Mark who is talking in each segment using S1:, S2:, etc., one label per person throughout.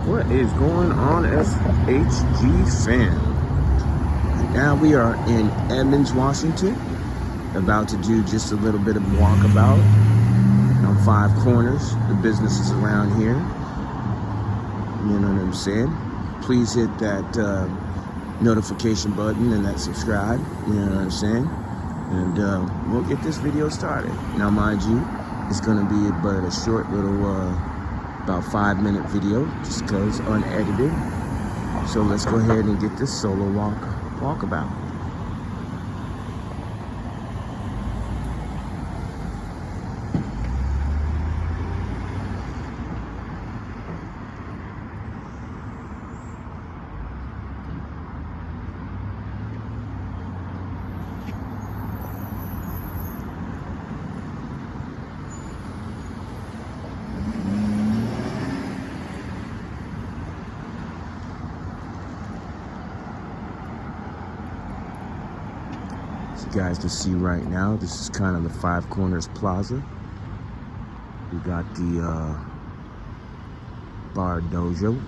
S1: What is going on, SHG fam? Now we are in Edmonds, Washington, about to do just a little bit of walkabout on Five Corners, the businesses around here. You know what I'm saying? Please hit that notification button and that subscribe, you know what I'm saying? And we'll get this video started. Now, mind you, it's gonna be but a short little, about 5-minute video, just because unedited. So let's go ahead and get this solo walkabout. You guys can see right now, this is kind of the Five Corners Plaza. We got the bar dojo.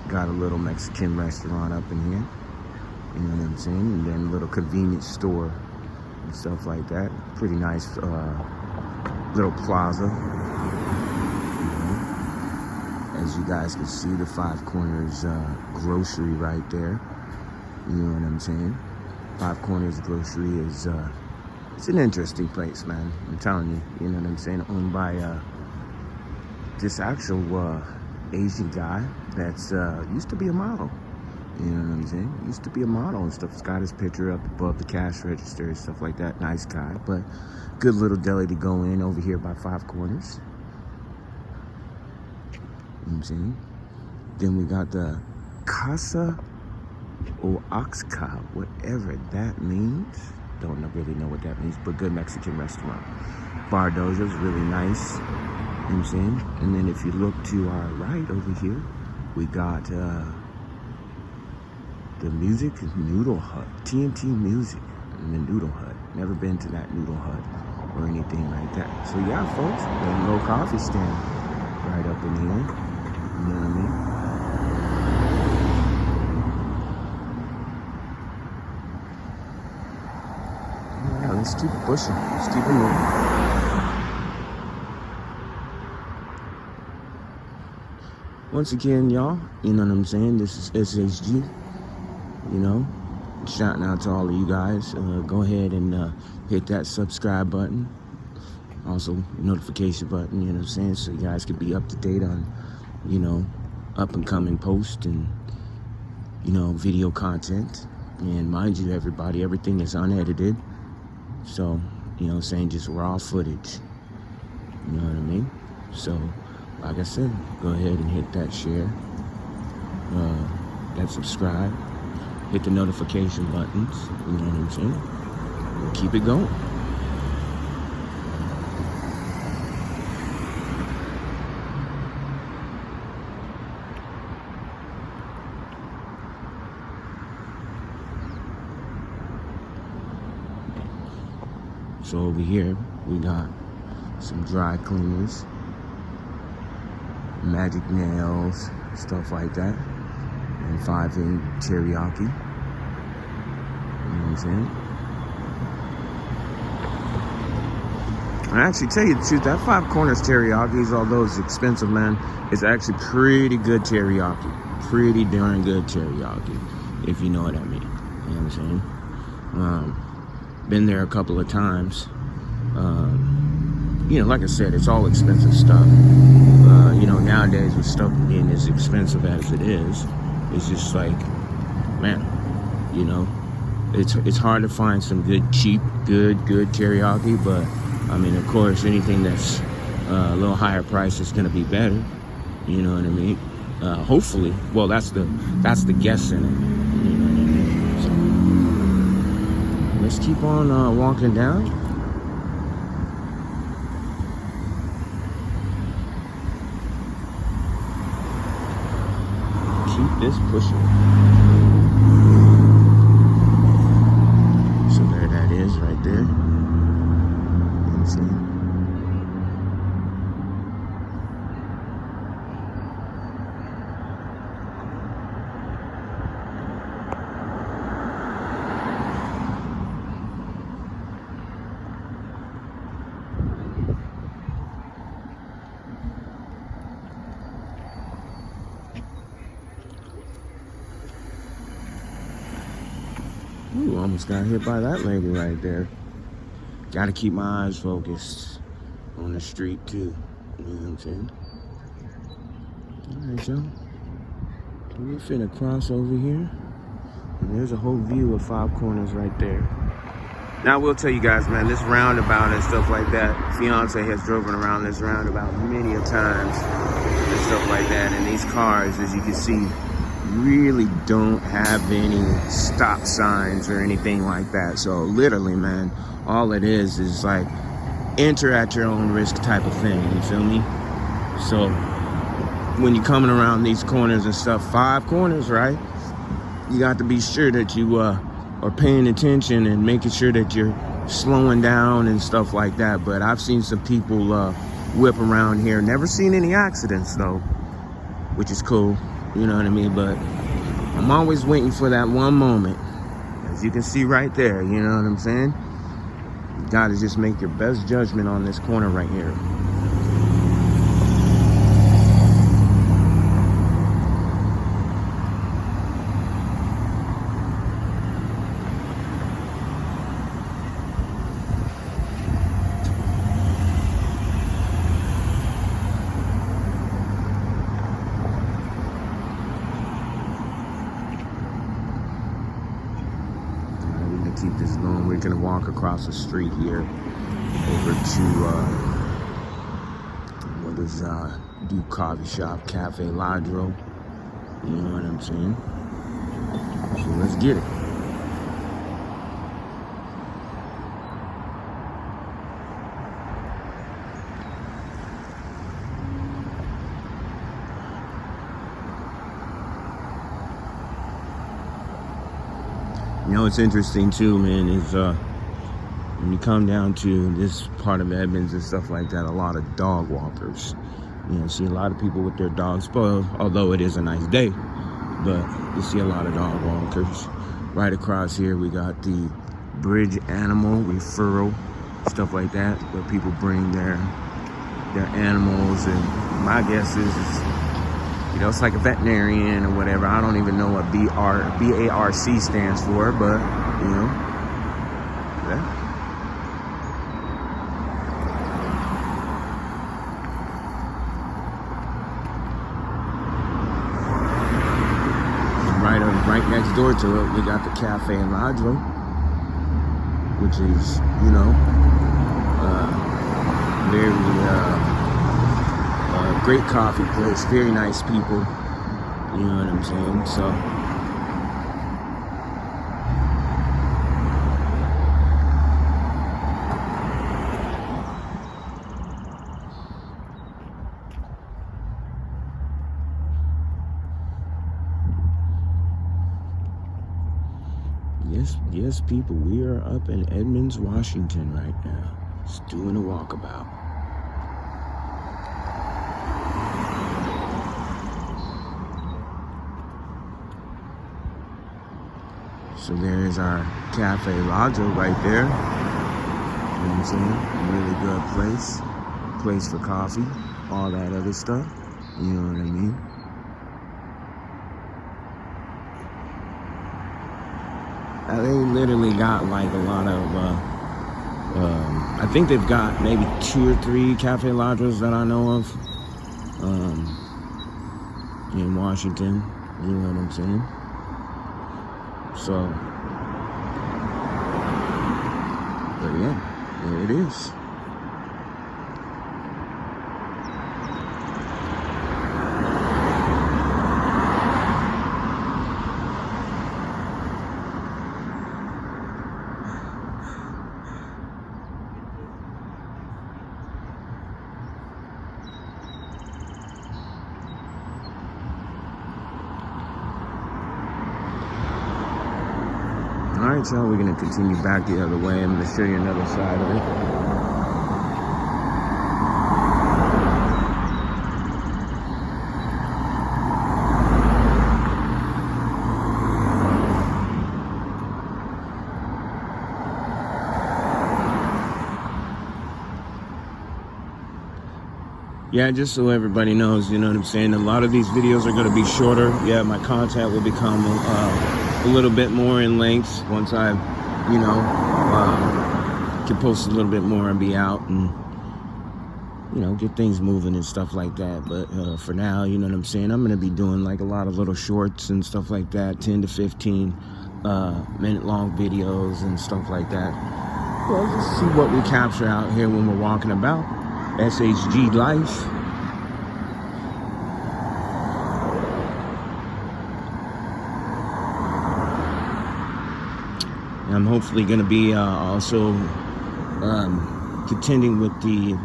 S1: Got a little Mexican restaurant up in here. You know what I'm saying? And then a little convenience store and stuff like that. Pretty nice little plaza. As you guys can see, the Five Corners grocery right there. You know what I'm saying? Five Corners Grocery is, it's an interesting place, man. I'm telling you, you know what I'm saying? Owned by this actual Asian guy that's used to be a model. You know what I'm saying? Used to be a model and stuff. He's got his picture up above the cash register and stuff like that. Nice guy, but good little deli to go in over here by Five Corners. You know what I'm saying? Then we got the Casa Oaxaca, whatever that means. Don't really know what that means, but good Mexican restaurant. Bar Dojo's really nice. You know what I'm saying? And then if you look to our right over here, we got the Music Noodle Hut. TNT Music in the Noodle Hut. Never been to that Noodle Hut or anything like that. So yeah, folks, a little coffee stand right up in here. You know what I mean? Let's keep it pushing. Let's keep it moving. Once again, y'all, you know what I'm saying? This is SHG. You know, shouting out to all of you guys. Go ahead and hit that subscribe button. Also, notification button, you know what I'm saying? So you guys can be up to date on, you know, up and coming posts and, you know, video content. And mind you, everybody, everything is unedited. So, you know what I'm saying, just raw footage. You know what I mean? So, like I said, go ahead and hit that share, that subscribe, hit the notification buttons, you know what I'm saying? We'll keep it going. So over here, we got some dry cleaners, magic nails, stuff like that, and 5-in teriyaki. You know what I'm saying? I actually tell you the truth, that Five Corners teriyaki, although it's expensive, man, it's actually pretty good teriyaki. Pretty darn good teriyaki, if you know what I mean. You know what I'm saying? Been there a couple of times. You know, like I said, it's all expensive stuff. You know, nowadays with stuff being as expensive as it is, it's just like, man, you know, it's hard to find some good, cheap, good teriyaki. But I mean, of course, anything that's a little higher price is going to be better. You know what I mean? Hopefully, well, that's the guess in it. You know what I mean? Let's keep on walking down. Keep this pushing. So there that is right there. You know what I'm saying? Ooh, almost got hit by that lady right there. Gotta keep my eyes focused on the street too. You know what I'm saying? Alright, y'all. We're finna cross over here. And there's a whole view of Five Corners right there. Now I will tell you guys, man, this roundabout and stuff like that, fiance has driven around this roundabout many a times and stuff like that. And these cars, as you can see, really don't have any stop signs or anything like that. So literally, man, all it is like enter at your own risk type of thing. You feel me? So when you're coming around these corners and stuff, 5 corners, right? You got to be sure that you are paying attention and making sure that you're slowing down and stuff like that. But I've seen some people whip around here. Never seen any accidents though, which is cool. You know what I mean? But I'm always waiting for that one moment. As you can see right there, you know what I'm saying? You gotta just make your best judgment on this corner right here. Keep this going. We're gonna walk across the street here over to what is Duke Coffee Shop, Cafe Ladro. You know what I'm saying? So let's get it. You know, it's interesting too, man, is when you come down to this part of Edmonds and stuff like that, a lot of dog walkers. You know, see a lot of people with their dogs spoiled, although it is a nice day, but you see a lot of dog walkers. Right across here, we got the bridge animal referral, stuff like that, where people bring their animals, and my guess is you know, it's like a veterinarian or whatever. I don't even know what BARC stands for, but, you know, yeah. Right next door to it, we got the Cafe Ladro, which is, you know, very great coffee place, very nice people, you know what I'm saying? So yes people, we are up in Edmonds, Washington right now, just doing a walkabout. So there's our Cafe Ladro right there. You know what I'm saying? Really good place for coffee, all that other stuff. You know what I mean? They literally got like a lot of, I think they've got maybe 2 or 3 Cafe Ladros that I know of in Washington. You know what I'm saying? So, but yeah, there it is. All right, y'all, we're gonna continue back the other way. I'm gonna show you another side of it. Yeah, just so everybody knows, you know what I'm saying? A lot of these videos are gonna be shorter. Yeah, my content will become a little bit more in length once I, you know, can post a little bit more and be out and, you know, get things moving and stuff like that. But for now, you know what I'm saying, I'm going to be doing like a lot of little shorts and stuff like that, 10 to 15 minute long videos and stuff like that. Well, just see what we capture out here when we're walking about. SHG life. And I'm hopefully going to be also contending with the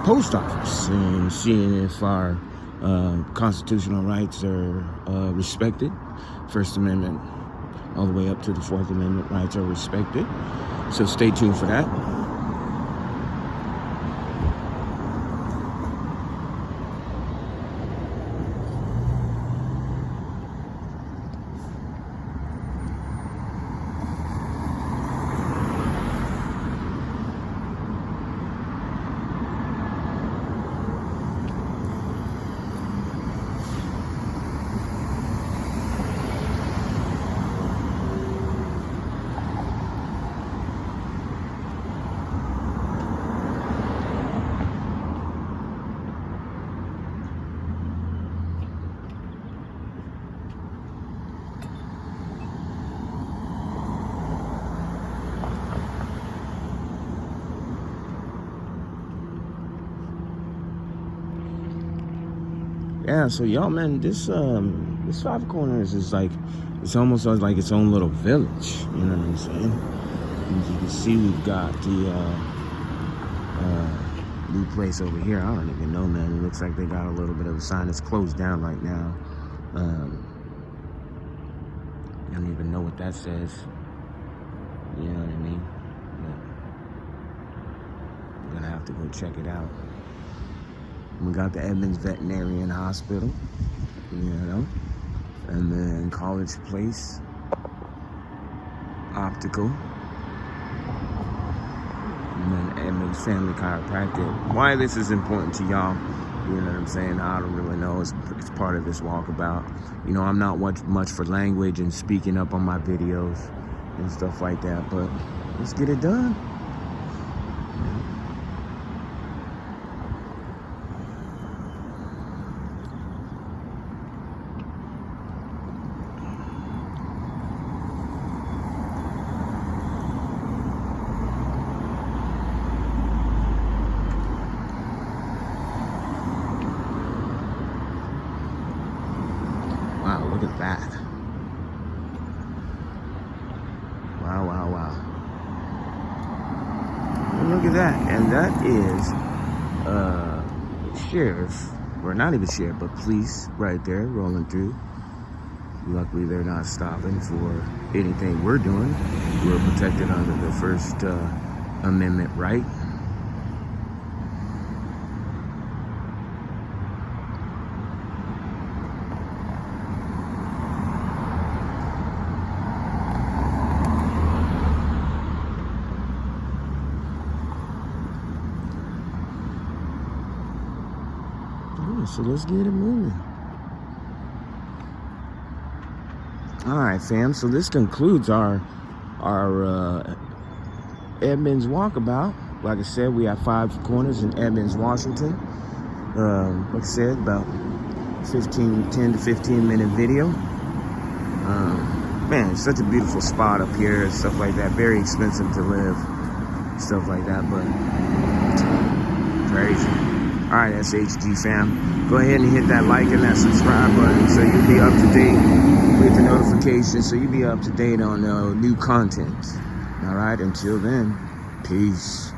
S1: post office and seeing if our constitutional rights are respected. First Amendment all the way up to the Fourth Amendment rights are respected. So stay tuned for that. Yeah, so y'all, man, this Five Corners is like, it's almost like its own little village. You know what I'm saying? As you can see, we've got the new place over here. I don't even know, man. It looks like they got a little bit of a sign. It's closed down right now. I don't even know what that says. You know what I mean? But I'm gonna have to go check it out. We got the Edmonds Veterinarian Hospital, you know, and then College Place, Optical, and then Edmonds Family Chiropractic. Why this is important to y'all, you know what I'm saying, I don't really know. It's part of this walkabout. You know, I'm not much for language and speaking up on my videos and stuff like that, but let's get it done. Wow, look at that. Wow, wow, wow. And look at that. And that is sheriff, or not even sheriff, but police right there rolling through. Luckily, they're not stopping for anything we're doing. We're protected under the First Amendment right. So let's get it moving. All right, fam. So this concludes our Edmonds walkabout. Like I said, we have 5 corners in Edmonds, Washington. Like I said, about 10 to 15 minute video. Man, it's such a beautiful spot up here and stuff like that. Very expensive to live, stuff like that, but crazy. All right, SHG fam. Go ahead and hit that like and that subscribe button so you'll be up to date with the notifications, so you'll be up to date on new content. All right, until then, peace.